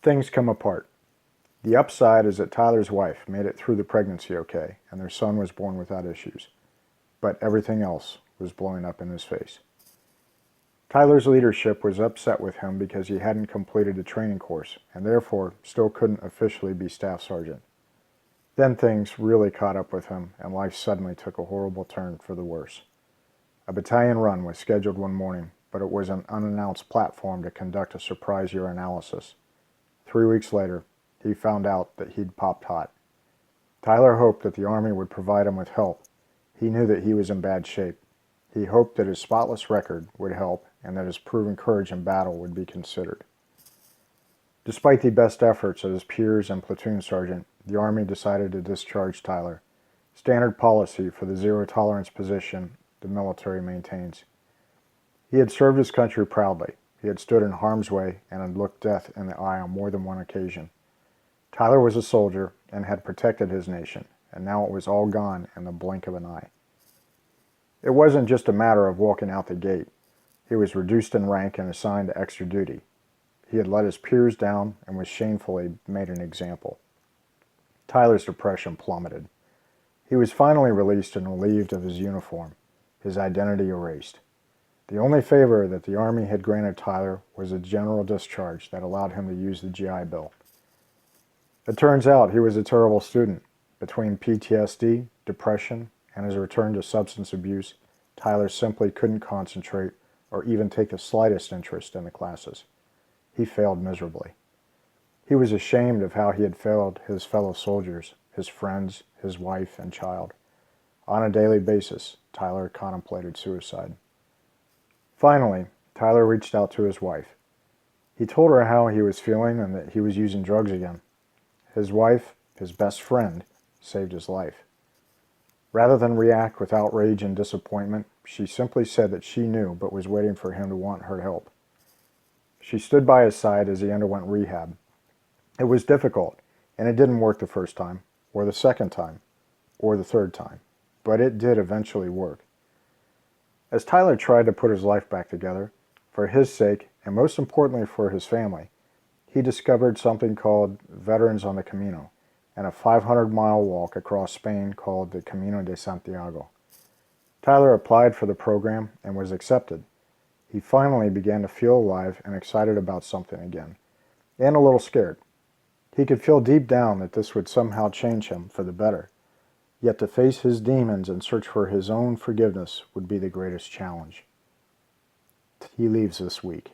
Things come apart. The upside is that Tyler's wife made it through the pregnancy okay, and their son was born without issues. But everything else was blowing up in his face. Tyler's leadership was upset with him because he hadn't completed the training course, and therefore still couldn't officially be staff sergeant. Then things really caught up with him, and life suddenly took a horrible turn for the worse. A battalion run was scheduled one morning, but it was an unannounced platform to conduct a surprise urinalysis. 3 weeks later, he found out that he'd popped hot. Tyler hoped that the Army would provide him with help. He knew that he was in bad shape. He hoped that his spotless record would help and that his proven courage in battle would be considered. Despite the best efforts of his peers and platoon sergeant, the Army decided to discharge Tyler, standard policy for the zero-tolerance position the military maintains. He had served his country proudly. He had stood in harm's way and had looked death in the eye on more than one occasion. Tyler was a soldier and had protected his nation, and now it was all gone in the blink of an eye. It wasn't just a matter of walking out the gate. He was reduced in rank and assigned to extra duty. He had let his peers down and was shamefully made an example. Tyler's depression plummeted. He was finally released and relieved of his uniform, his identity erased. The only favor that the Army had granted Tyler was a general discharge that allowed him to use the GI Bill. It turns out he was a terrible student. Between PTSD, depression, and his return to substance abuse, Tyler simply couldn't concentrate or even take the slightest interest in the classes. He failed miserably. He was ashamed of how he had failed his fellow soldiers, his friends, his wife, and child. On a daily basis, Tyler contemplated suicide. Finally, Tyler reached out to his wife. He told her how he was feeling and that he was using drugs again. His wife, his best friend, saved his life. Rather than react with outrage and disappointment, she simply said that she knew but was waiting for him to want her help. She stood by his side as he underwent rehab. It was difficult, and it didn't work the first time, or the second time, or the third time, but it did eventually work. As Tyler tried to put his life back together, for his sake, and most importantly for his family, he discovered something called Veterans on the Camino, and a 500-mile walk across Spain called the Camino de Santiago. Tyler applied for the program and was accepted. He finally began to feel alive and excited about something again, and a little scared. He could feel deep down that this would somehow change him for the better. Yet to face his demons and search for his own forgiveness would be the greatest challenge. He leaves this week.